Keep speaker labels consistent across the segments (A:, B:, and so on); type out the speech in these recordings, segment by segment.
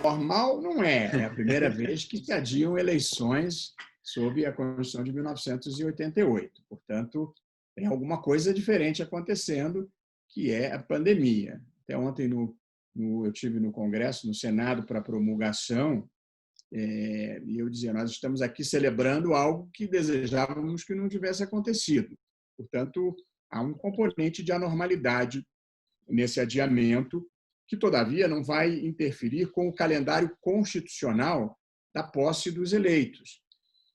A: Normal não é. É a primeira vez que se adiam eleições sob a Constituição de 1988. Portanto, tem alguma coisa diferente acontecendo, que é a pandemia. Até ontem eu estive no Congresso, no Senado, para promulgação, e eu dizia, nós estamos aqui celebrando algo que desejávamos que não tivesse acontecido. Portanto, há um componente de anormalidade nesse adiamento, que, todavia, não vai interferir com o calendário constitucional da posse dos eleitos.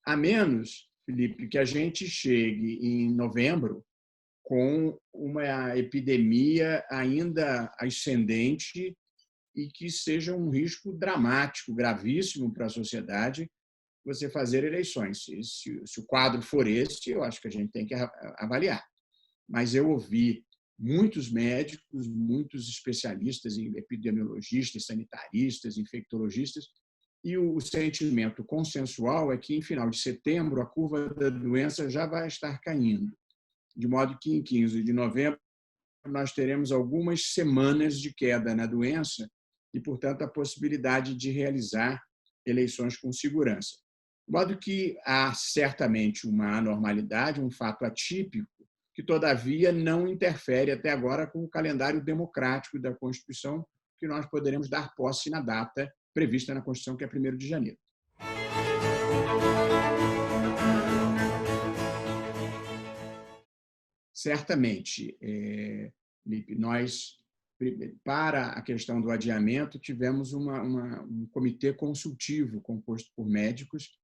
A: A menos, Felipe, que a gente chegue em novembro com uma epidemia ainda ascendente e que seja um risco dramático, gravíssimo para a sociedade você fazer eleições. Se o quadro for esse, eu acho que a gente tem que avaliar. Mas eu ouvi muitos médicos, muitos especialistas em epidemiologistas, sanitaristas, infectologistas, e o sentimento consensual é que, em final de setembro, a curva da doença já vai estar caindo, de modo que, em 15 de novembro, nós teremos algumas semanas de queda na doença e, portanto, a possibilidade de realizar eleições com segurança. De modo que há certamente uma anormalidade, um fato atípico, que, todavia, não interfere até agora com o calendário democrático da Constituição, que nós poderemos dar posse na data prevista na Constituição, que é 1º de janeiro. Certamente, Felipe, nós, para a questão do adiamento, tivemos um comitê consultivo composto por médicos,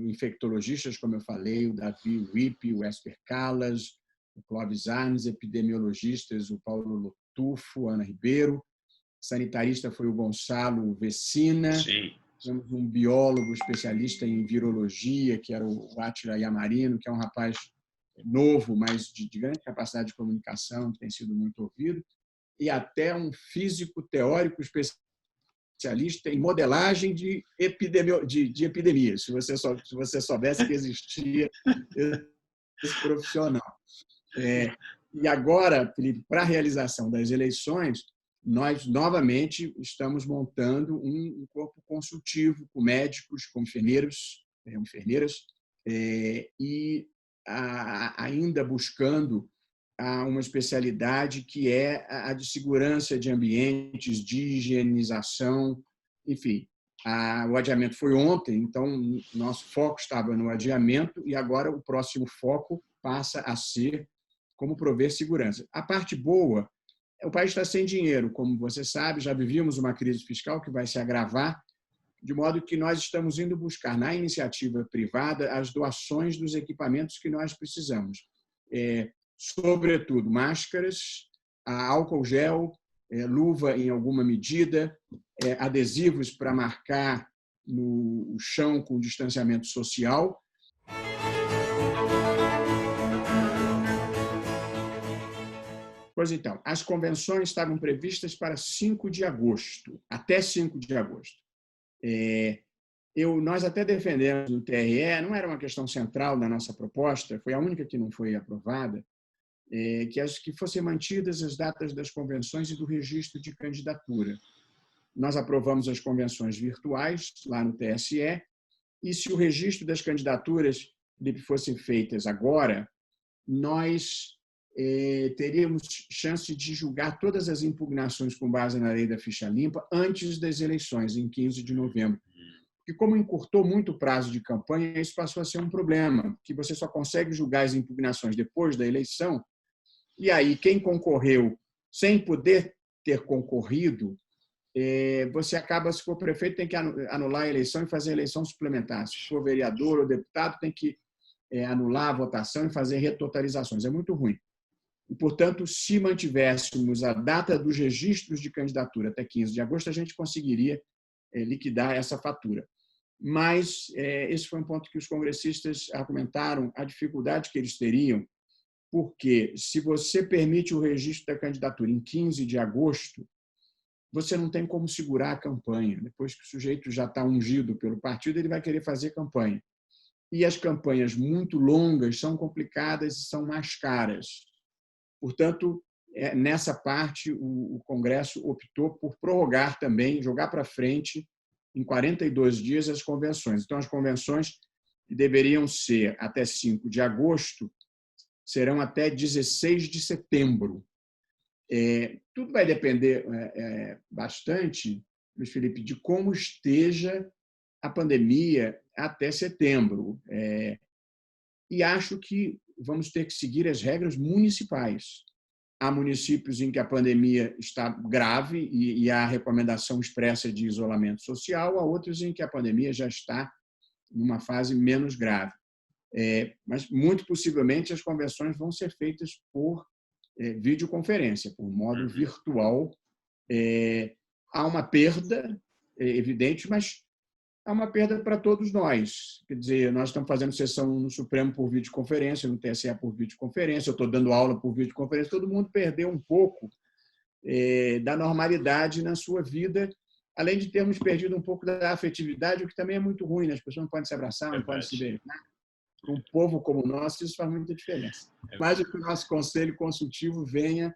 A: infectologistas, como eu falei, o Davi Wippe, o Esper Callas, o Clóvis Arnes, epidemiologistas, o Paulo Lotufo, Ana Ribeiro, sanitarista foi o Gonçalo Vecina,
B: Sim.
A: temos um biólogo especialista em virologia, que era o Átila Yamarino, que é um rapaz novo, mas de grande capacidade de comunicação, que tem sido muito ouvido, e até um físico teórico especialista em modelagem de epidemias, se você soubesse que existia esse profissional. E agora, Felipe, para a realização das eleições, nós novamente estamos montando um corpo consultivo com médicos, com enfermeiras, e ainda buscando uma especialidade que é a de segurança de ambientes, de higienização, enfim. O adiamento foi ontem, então nosso foco estava no adiamento e agora o próximo foco passa a ser como prover segurança. A parte boa, o país está sem dinheiro, como você sabe, já vivíamos uma crise fiscal que vai se agravar, de modo que nós estamos indo buscar na iniciativa privada as doações dos equipamentos que nós precisamos. Sobretudo máscaras, álcool gel, luva em alguma medida, adesivos para marcar no chão com distanciamento social. Pois então, as convenções estavam previstas para 5 de agosto, até 5 de agosto. Nós até defendemos no TRE, não era uma questão central da nossa proposta, foi a única que não foi aprovada, que fossem mantidas as datas das convenções e do registro de candidatura. Nós aprovamos as convenções virtuais lá no TSE, e se o registro das candidaturas fossem feitas agora, nós teríamos chance de julgar todas as impugnações com base na lei da ficha limpa antes das eleições, em 15 de novembro. E como encurtou muito o prazo de campanha, isso passou a ser um problema, que você só consegue julgar as impugnações depois da eleição, e aí quem concorreu sem poder ter concorrido, você acaba, se for prefeito, tem que anular a eleição e fazer a eleição suplementar. Se for vereador ou deputado, tem que anular a votação e fazer retotalizações. É muito ruim. E, portanto, se mantivéssemos a data dos registros de candidatura até 15 de agosto, a gente conseguiria liquidar essa fatura. Mas esse foi um ponto que os congressistas argumentaram, a dificuldade que eles teriam, porque se você permite o registro da candidatura em 15 de agosto, você não tem como segurar a campanha. Depois que o sujeito já está ungido pelo partido, ele vai querer fazer campanha. E as campanhas muito longas são complicadas e são mais caras. Portanto, nessa parte, o Congresso optou por prorrogar também, jogar para frente, em 42 dias, as convenções. Então, as convenções que deveriam ser até 5 de agosto serão até 16 de setembro. Tudo vai depender bastante, Luiz Felipe, de como esteja a pandemia até setembro. E acho que vamos ter que seguir as regras municipais. Há municípios em que a pandemia está grave e há recomendação expressa de isolamento social, há outros em que a pandemia já está numa fase menos grave. Mas, muito possivelmente, as convenções vão ser feitas por videoconferência, por modo virtual. Há uma perda evidente, mas há uma perda para todos nós. Quer dizer, nós estamos fazendo sessão no Supremo por videoconferência, no TSE por videoconferência, eu estou dando aula por videoconferência, todo mundo perdeu um pouco da normalidade na sua vida, além de termos perdido um pouco da afetividade, o que também é muito ruim, né? As pessoas não podem se abraçar, não podem se ver. Para um povo como o nosso, isso faz muita diferença. Mais do que o nosso conselho consultivo venha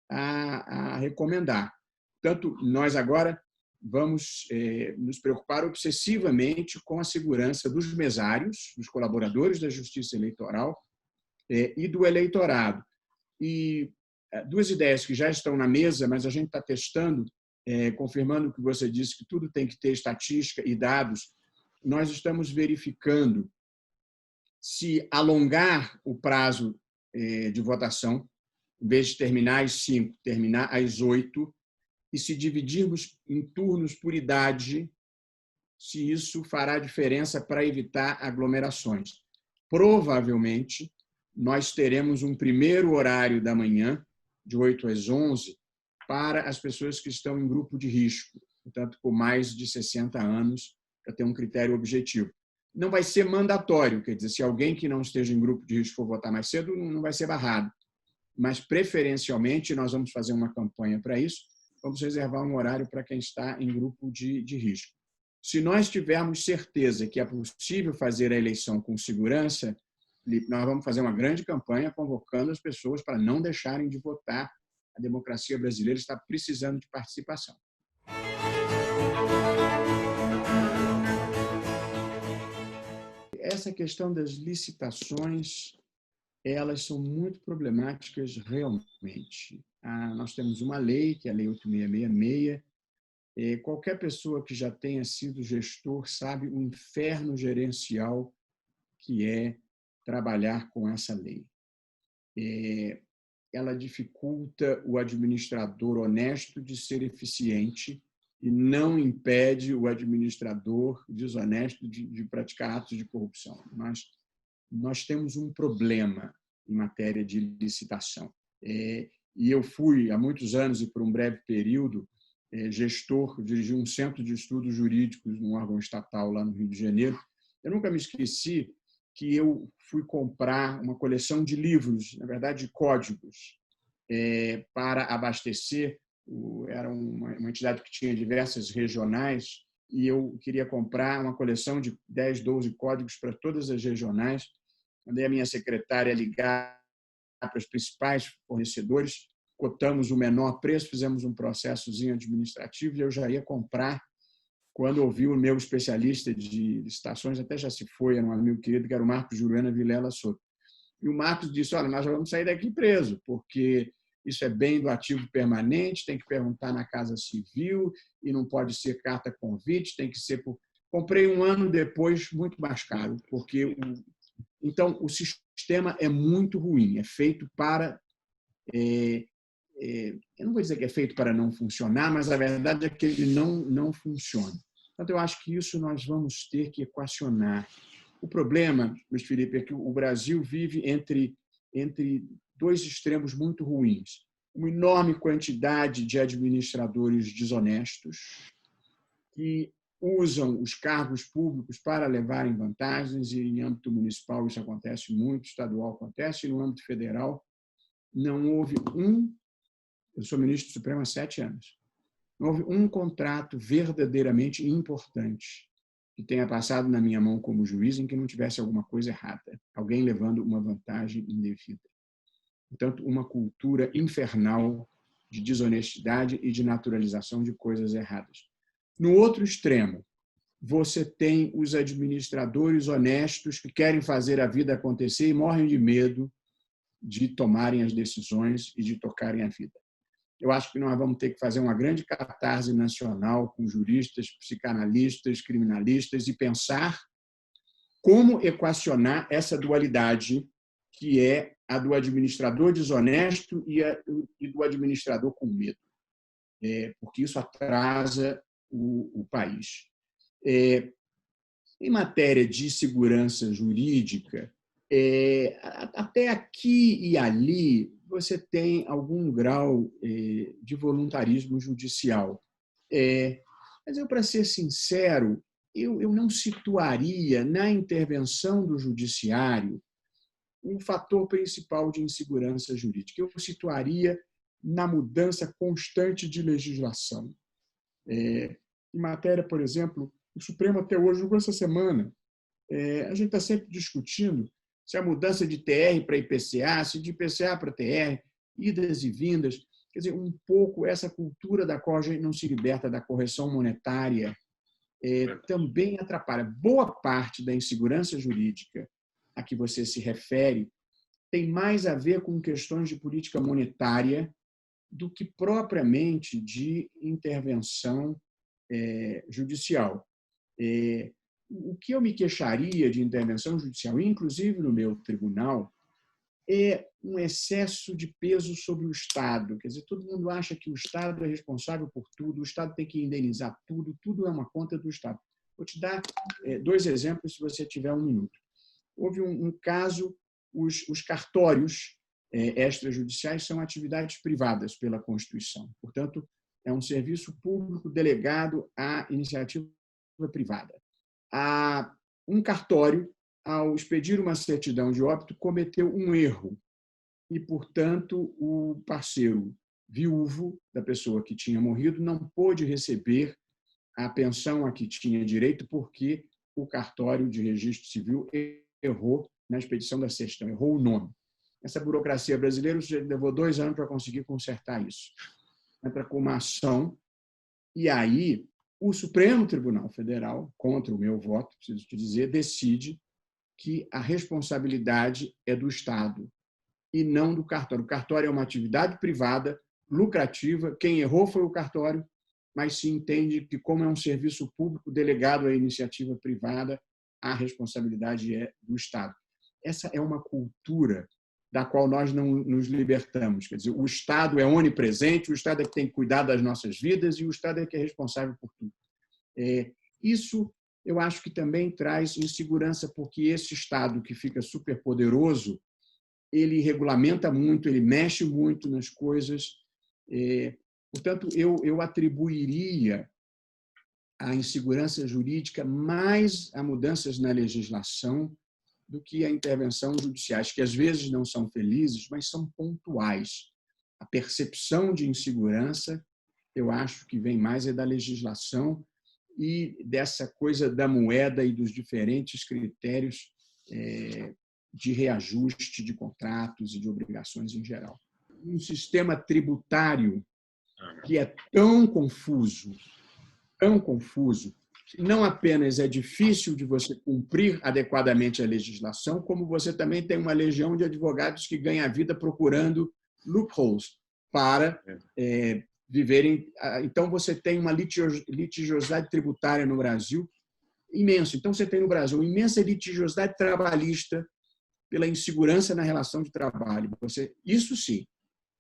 A: a recomendar. Portanto, nós agora vamos nos preocupar obsessivamente com a segurança dos mesários, dos colaboradores da Justiça Eleitoral e do eleitorado. E duas ideias que já estão na mesa, mas a gente está testando, confirmando o que você disse, que tudo tem que ter estatística e dados. Nós estamos verificando se alongar o prazo de votação, em vez de terminar às 5, terminar às 8, e se dividirmos em turnos por idade, se isso fará diferença para evitar aglomerações. Provavelmente, nós teremos um primeiro horário da manhã, de 8 às 11, para as pessoas que estão em grupo de risco, portanto, com mais de 60 anos, para ter um critério objetivo. Não vai ser mandatório, quer dizer, se alguém que não esteja em grupo de risco for votar mais cedo, não vai ser barrado. Mas, preferencialmente, nós vamos fazer uma campanha para isso, vamos reservar um horário para quem está em grupo de risco. Se nós tivermos certeza que é possível fazer a eleição com segurança, nós vamos fazer uma grande campanha convocando as pessoas para não deixarem de votar. A democracia brasileira está precisando de participação. Essa questão das licitações, elas são muito problemáticas realmente. Nós temos uma lei, que é a Lei 8666. Qualquer pessoa que já tenha sido gestor sabe o inferno gerencial que é trabalhar com essa lei. Ela dificulta o administrador honesto de ser eficiente e não impede o administrador desonesto de praticar atos de corrupção. Nós temos um problema em matéria de licitação. E eu fui, há muitos anos e por um breve período, gestor, dirigi um centro de estudos jurídicos num órgão estatal lá no Rio de Janeiro. Eu nunca me esqueci que eu fui comprar uma coleção de livros, na verdade, de códigos, para abastecer. Era uma entidade que tinha diversas regionais e eu queria comprar uma coleção de 10, 12 códigos para todas as regionais. Mandei a minha secretária ligar para os principais fornecedores, cotamos o menor preço, fizemos um processozinho administrativo e eu já ia comprar quando ouvi o meu especialista de licitações, até já se foi, era um amigo querido, que era o Marcos Juliana Vilela Soto. E o Marcos disse, olha, nós já vamos sair daqui preso, porque isso é bem do ativo permanente, tem que perguntar na Casa Civil e não pode ser carta convite, tem que ser por... Comprei um ano depois, muito mais caro, porque... Então, o sistema é muito ruim, é feito para... eu não vou dizer que é feito para não funcionar, mas a verdade é que ele não funciona. Portanto, eu acho que isso nós vamos ter que equacionar. O problema, Luiz Felipe, é que o Brasil vive entre dois extremos muito ruins. Uma enorme quantidade de administradores desonestos que usam os cargos públicos para levarem vantagens, e em âmbito municipal isso acontece muito, estadual acontece, e no âmbito federal não houve eu sou ministro do Supremo há 7 anos, não houve um contrato verdadeiramente importante que tenha passado na minha mão como juiz em que não tivesse alguma coisa errada, alguém levando uma vantagem indevida. Portanto, uma cultura infernal de desonestidade e de naturalização de coisas erradas. No outro extremo, você tem os administradores honestos que querem fazer a vida acontecer e morrem de medo de tomarem as decisões e de tocarem a vida. Eu acho que nós vamos ter que fazer uma grande catarse nacional com juristas, psicanalistas, criminalistas e pensar como equacionar essa dualidade que é a do administrador desonesto e do administrador com medo, porque isso atrasa o país. Em matéria de segurança jurídica, até aqui e ali você tem algum grau de voluntarismo judicial. Mas eu, para ser sincero, eu não situaria na intervenção do judiciário o fator principal de insegurança jurídica. Eu situaria na mudança constante de legislação. Em matéria, por exemplo, o Supremo até hoje, julgou essa semana, a gente está sempre discutindo se a mudança de TR para IPCA, se de IPCA para TR, idas e vindas, quer dizer, um pouco essa cultura da qual a gente não se liberta da correção monetária também atrapalha. Boa parte da insegurança jurídica a que você se refere tem mais a ver com questões de política monetária do que propriamente de intervenção judicial. O que eu me queixaria de intervenção judicial, inclusive no meu tribunal, é um excesso de peso sobre o Estado. Quer dizer, todo mundo acha que o Estado é responsável por tudo, o Estado tem que indenizar tudo, tudo é uma conta do Estado. Vou te dar 2 exemplos, se você tiver 1 minuto. Houve um caso, os cartórios extrajudiciais são atividades privadas pela Constituição. Portanto, é um serviço público delegado à iniciativa privada. Um cartório, ao expedir uma certidão de óbito, cometeu um erro e, portanto, o parceiro viúvo da pessoa que tinha morrido não pôde receber a pensão a que tinha direito porque o cartório de registro civil errou na expedição da certidão, errou o nome. Essa burocracia brasileira levou 2 anos para conseguir consertar isso. Entra com uma ação e aí o Supremo Tribunal Federal, contra o meu voto, preciso te dizer, decide que a responsabilidade é do Estado e não do cartório. O cartório é uma atividade privada, lucrativa, quem errou foi o cartório, mas se entende que, como é um serviço público delegado à iniciativa privada, a responsabilidade é do Estado. Essa é uma cultura da qual nós não nos libertamos. Quer dizer, o Estado é onipresente, o Estado é que tem que cuidar das nossas vidas e o Estado é que é responsável por tudo. Isso, eu acho que também traz insegurança, porque esse Estado que fica superpoderoso, ele regulamenta muito, ele mexe muito nas coisas. Portanto, eu atribuiria a insegurança jurídica mais a mudanças na legislação do que a intervenção judiciais, que às vezes não são felizes, mas são pontuais. A percepção de insegurança, eu acho que vem mais da legislação e dessa coisa da moeda e dos diferentes critérios de reajuste de contratos e de obrigações em geral. Um sistema tributário que é tão confuso, que não apenas é difícil de você cumprir adequadamente a legislação, como você também tem uma legião de advogados que ganham a vida procurando loopholes para viverem. Então, você tem uma litigiosidade tributária no Brasil imensa. Então, você tem no Brasil uma imensa litigiosidade trabalhista pela insegurança na relação de trabalho. Isso sim,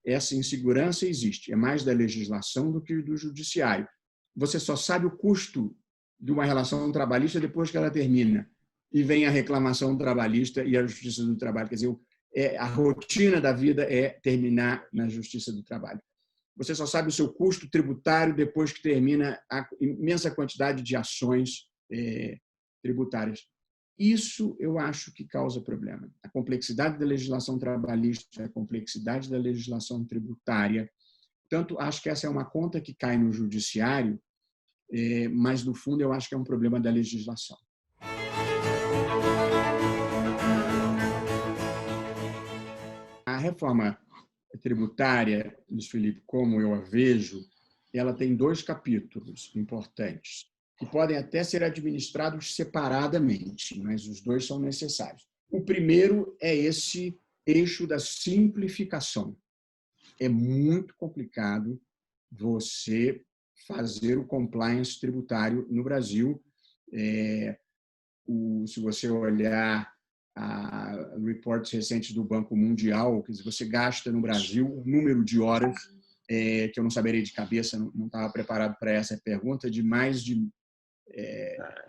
A: essa insegurança existe. É mais da legislação do que do judiciário. Você só sabe o custo de uma relação trabalhista depois que ela termina. E vem a reclamação trabalhista e a justiça do trabalho. Quer dizer, a rotina da vida é terminar na justiça do trabalho. Você só sabe o seu custo tributário depois que termina a imensa quantidade de ações tributárias. Isso eu acho que causa problema. A complexidade da legislação trabalhista, a complexidade da legislação tributária. Portanto, acho que essa é uma conta que cai no judiciário, mas, no fundo, eu acho que é um problema da A reforma tributária, Luiz Felipe, como eu a vejo, ela tem 2 capítulos importantes, que podem até ser administrados separadamente, mas os 2 são necessários. O primeiro é esse eixo da simplificação. É muito complicado você fazer o compliance tributário no Brasil. Se você olhar reportes recentes do Banco Mundial, que você gasta no Brasil um número de horas que eu não saberei de cabeça, não estava preparado para essa pergunta, é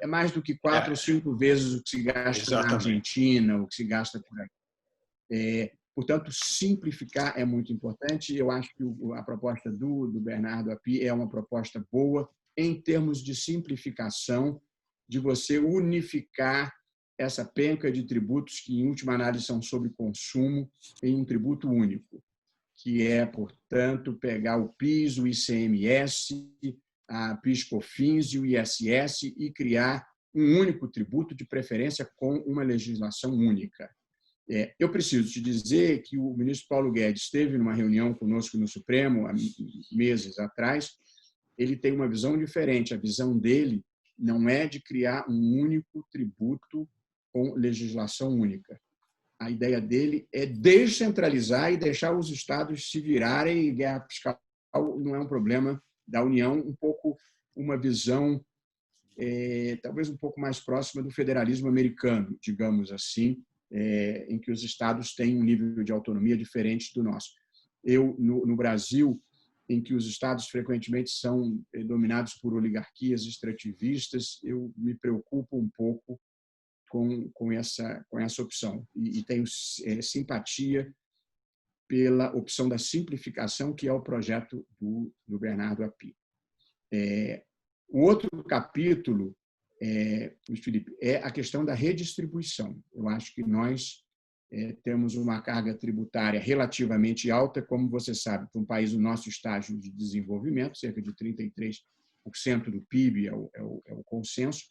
A: mais do que 4 ou 5 vezes o que se gasta na Argentina, o que se gasta por aí. Portanto, simplificar é muito importante. Eu acho que a proposta do Bernardo Api é uma proposta boa em termos de simplificação, de você unificar essa penca de tributos que, em última análise, são sobre consumo em um tributo único, que é, portanto, pegar o PIS, o ICMS, a PIS/COFINS e o ISS e criar um único tributo, de preferência com uma legislação única. Eu preciso te dizer que o ministro Paulo Guedes esteve numa reunião conosco no Supremo há meses atrás. Ele tem uma visão diferente. A visão dele não é de criar um único tributo com legislação única. A ideia dele é descentralizar e deixar os estados se virarem, e guerra fiscal não é um problema da União, um pouco uma visão talvez um pouco mais próxima do federalismo americano, digamos assim, em que os estados têm um nível de autonomia diferente do nosso. No Brasil, em que os estados frequentemente são dominados por oligarquias extrativistas, eu me preocupo um pouco com essa opção e tenho simpatia pela opção da simplificação, que é o projeto do Bernardo Api. O outro capítulo, Luiz Felipe, é a questão da redistribuição. Eu acho que nós temos uma carga tributária relativamente alta, como você sabe, para um país do nosso estágio de desenvolvimento, cerca de 33% do PIB é o consenso,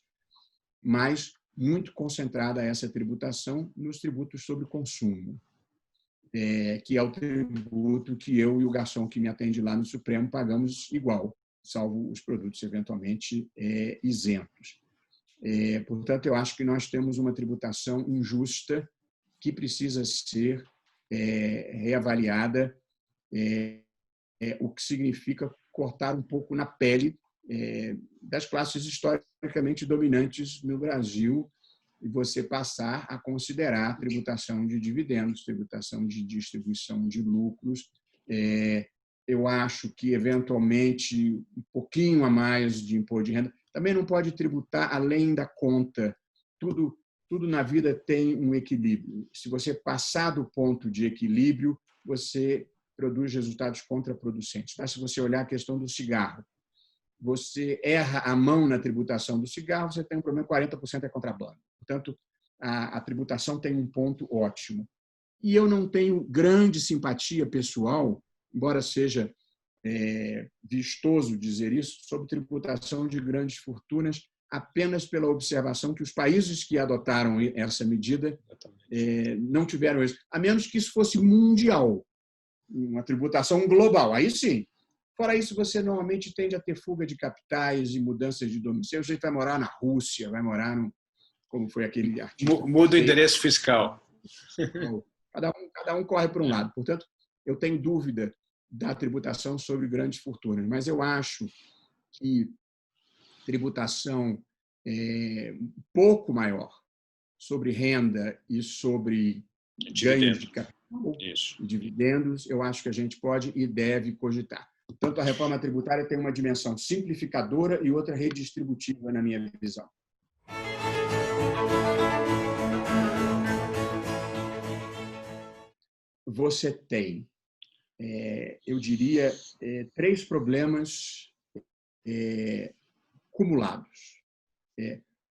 A: mas muito concentrada essa tributação nos tributos sobre consumo, que é o tributo que eu e o garçom que me atende lá no Supremo pagamos igual, salvo os produtos eventualmente isentos. Portanto, eu acho que nós temos uma tributação injusta que precisa ser reavaliada, o que significa cortar um pouco na pele das classes historicamente dominantes no Brasil e você passar a considerar tributação de dividendos, tributação de distribuição de lucros. Eu acho que, eventualmente, um pouquinho a mais de imposto de renda. Também não pode tributar além da conta. Tudo na vida tem um equilíbrio. Se você passar do ponto de equilíbrio, você produz resultados contraproducentes. Basta você olhar a questão do cigarro. Você erra a mão na tributação do cigarro, você tem um problema, 40% é contrabando. Portanto, a tributação tem um ponto ótimo. E eu não tenho grande simpatia pessoal, embora seja vistoso dizer isso, sobre tributação de grandes fortunas, apenas pela observação que os países que adotaram essa medida não tiveram isso, a menos que isso fosse mundial, uma tributação global. Aí sim. Fora isso, você normalmente tende a ter fuga de capitais e mudanças de domicílio. Você vai morar na Rússia, vai morar como foi aquele artista.
B: Muda o endereço fiscal.
A: Cada um corre para um lado. Portanto, eu tenho dúvida da tributação sobre grandes fortunas, mas eu acho que tributação um pouco maior sobre renda e sobre ganhos de capital e dividendos, eu acho que a gente pode e deve cogitar. Tanto a reforma tributária tem uma dimensão simplificadora e outra redistributiva, na minha visão. Você tem, eu diria, 3 problemas cumulados.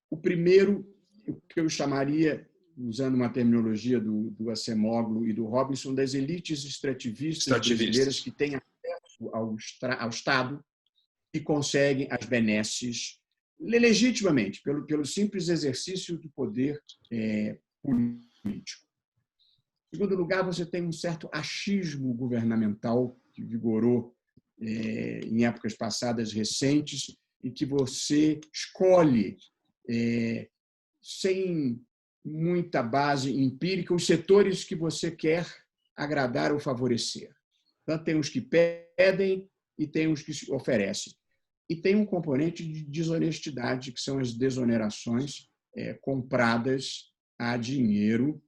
A: O primeiro, o que eu chamaria, usando uma terminologia do Acemoglu e do Robinson, das elites extrativistas brasileiras que têm acesso ao Estado e conseguem as benesses legitimamente, pelo simples exercício do poder político. Em segundo lugar, você tem um certo achismo governamental que vigorou em épocas passadas recentes e que você escolhe, sem muita base empírica, os setores que você quer agradar ou favorecer. Então, tem os que pedem e tem os que oferecem. E tem um componente de desonestidade, que são as desonerações compradas a dinheiro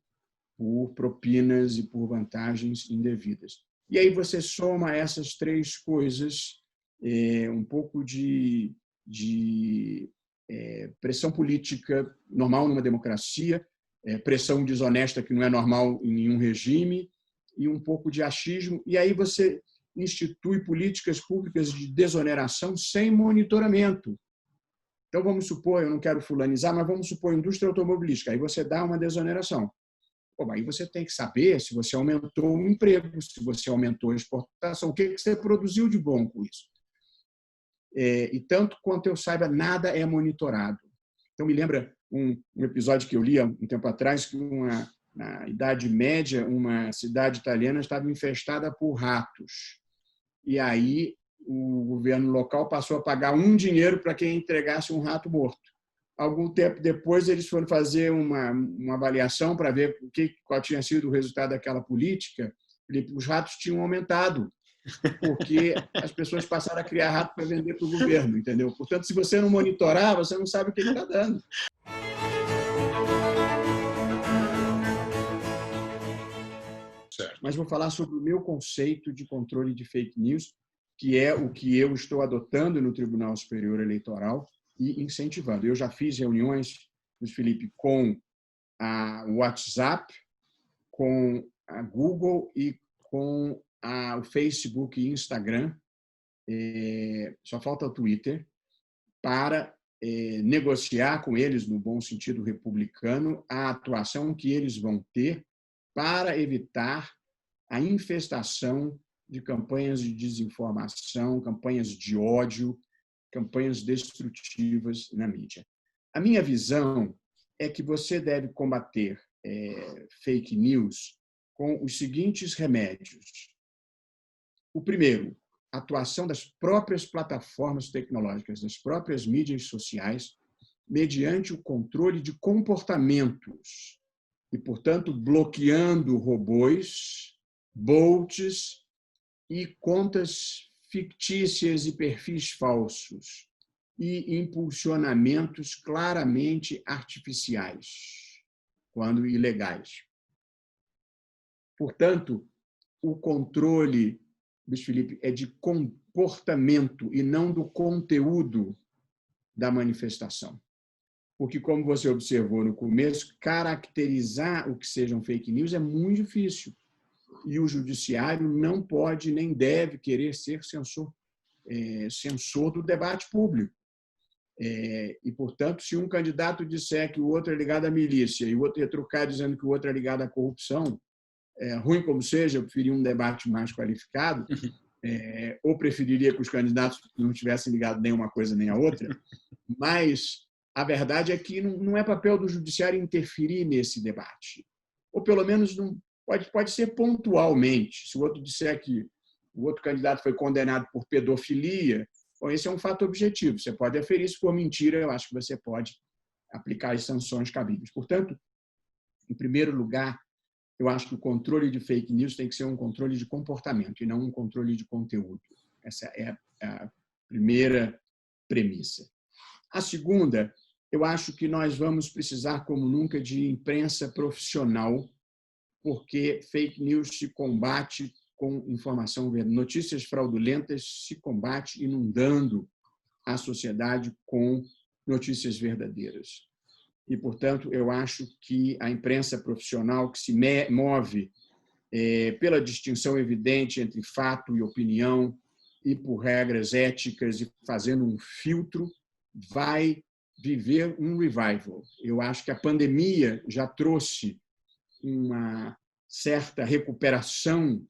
A: por propinas e por vantagens indevidas. E aí você soma essas três coisas, um pouco de pressão política normal numa democracia, pressão desonesta que não é normal em nenhum regime, e um pouco de achismo, e aí você institui políticas públicas de desoneração sem monitoramento. Então, vamos supor, eu não quero fulanizar, mas vamos supor indústria automobilística, aí você dá uma desoneração. Bom, aí você tem que saber se você aumentou o emprego, se você aumentou a exportação, o que você produziu de bom com isso. E tanto quanto eu saiba, nada é monitorado. Então, me lembra um episódio que eu li há um tempo atrás, que na Idade Média, uma cidade italiana estava infestada por ratos. E aí o governo local passou a pagar dinheiro para quem entregasse um rato morto. Algum tempo depois, eles foram fazer uma avaliação para ver qual tinha sido o resultado daquela política. Os ratos tinham aumentado, porque as pessoas passaram a criar rato para vender para o governo, entendeu? Portanto, se você não monitorar, você não sabe o que ele está dando.
B: Certo.
A: Mas vou falar sobre o meu conceito de controle de fake news, que é o que eu estou adotando no Tribunal Superior Eleitoral e incentivando. Eu já fiz reuniões, Felipe, com a WhatsApp, com a Google e com o Facebook e Instagram, só falta o Twitter, para negociar com eles, no bom sentido republicano, a atuação que eles vão ter para evitar a infestação de campanhas de desinformação, campanhas de ódio, campanhas destrutivas na mídia. A minha visão é que você deve combater fake news com os seguintes remédios. O primeiro, a atuação das próprias plataformas tecnológicas, das próprias mídias sociais, mediante o controle de comportamentos e, portanto, bloqueando robôs, bots e contas fictícias e perfis falsos e impulsionamentos claramente artificiais, quando ilegais. Portanto, o controle, Luiz Felipe, é de comportamento e não do conteúdo da manifestação. Porque, como você observou no começo, caracterizar o que sejam fake news é muito difícil. E o judiciário não pode nem deve querer ser censor do debate público. E, portanto, se um candidato disser que o outro é ligado à milícia e o outro retrucar dizendo que o outro é ligado à corrupção, ruim como seja, eu preferia um debate mais qualificado, ou preferiria que os candidatos não tivessem ligado nem uma coisa nem a outra, mas a verdade é que não é papel do judiciário interferir nesse debate. Ou, pelo menos, não pode ser pontualmente. Se o outro disser que o outro candidato foi condenado por pedofilia, bom, esse é um fato objetivo. Você pode aferir. Se for mentira, eu acho que você pode aplicar as sanções cabíveis. Portanto, em primeiro lugar, eu acho que o controle de fake news tem que ser um controle de comportamento e não um controle de conteúdo. Essa é a primeira premissa. A segunda, eu acho que nós vamos precisar, como nunca, de imprensa profissional, porque fake news se combate com informação verdadeira. Notícias fraudulentas se combate inundando a sociedade com notícias verdadeiras. E, portanto, eu acho que a imprensa profissional que se move pela distinção evidente entre fato e opinião e por regras éticas e fazendo um filtro, vai viver um revival. Eu acho que a pandemia já trouxe uma certa recuperação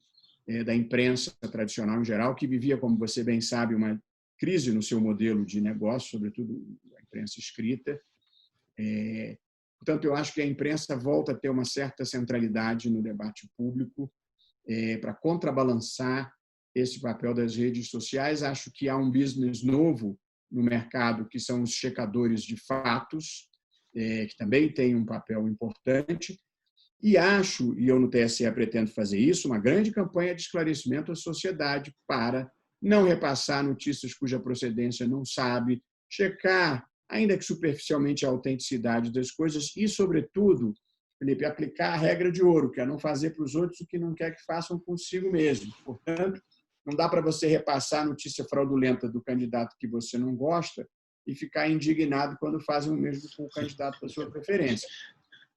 A: da imprensa tradicional em geral, que vivia, como você bem sabe, uma crise no seu modelo de negócio, sobretudo a imprensa escrita, Portanto, eu acho que a imprensa volta a ter uma certa centralidade no debate público para contrabalançar esse papel das redes sociais. Acho que há um business novo no mercado, que são os checadores de fatos, que também tem um papel importante. E acho, e eu no TSE pretendo fazer isso, uma grande campanha de esclarecimento à sociedade para não repassar notícias cuja procedência não sabe, checar, ainda que superficialmente, a autenticidade das coisas e, sobretudo, Felipe, aplicar a regra de ouro, que é não fazer para os outros o que não quer que façam consigo mesmo. Portanto, não dá para você repassar a notícia fraudulenta do candidato que você não gosta e ficar indignado quando fazem o mesmo com o candidato da sua preferência.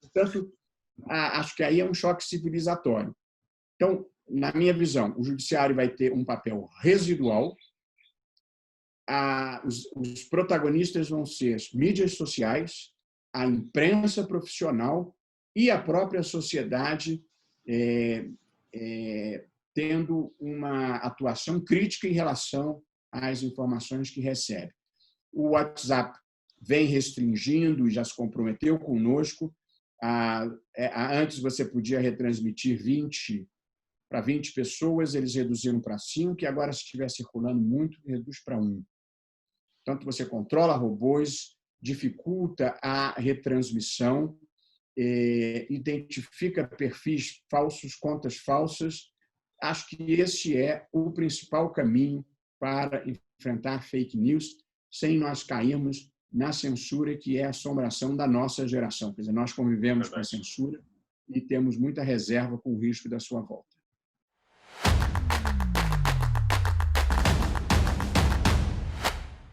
A: Portanto, acho que aí é um choque civilizatório. Então, na minha visão, o judiciário vai ter um papel residual. Os protagonistas vão ser as mídias sociais, a imprensa profissional e a própria sociedade tendo uma atuação crítica em relação às informações que recebe. O WhatsApp vem restringindo e já se comprometeu conosco. Antes você podia retransmitir 20 pessoas, eles reduziram para 5, e agora, se estiver circulando muito, reduz para 1. Portanto, você controla robôs, dificulta a retransmissão, identifica perfis falsos, contas falsas. Acho que esse é o principal caminho para enfrentar fake news, sem nós cairmos na censura, que é a assombração da nossa geração. Quer dizer, nós convivemos com a censura e temos muita reserva com o risco da sua volta.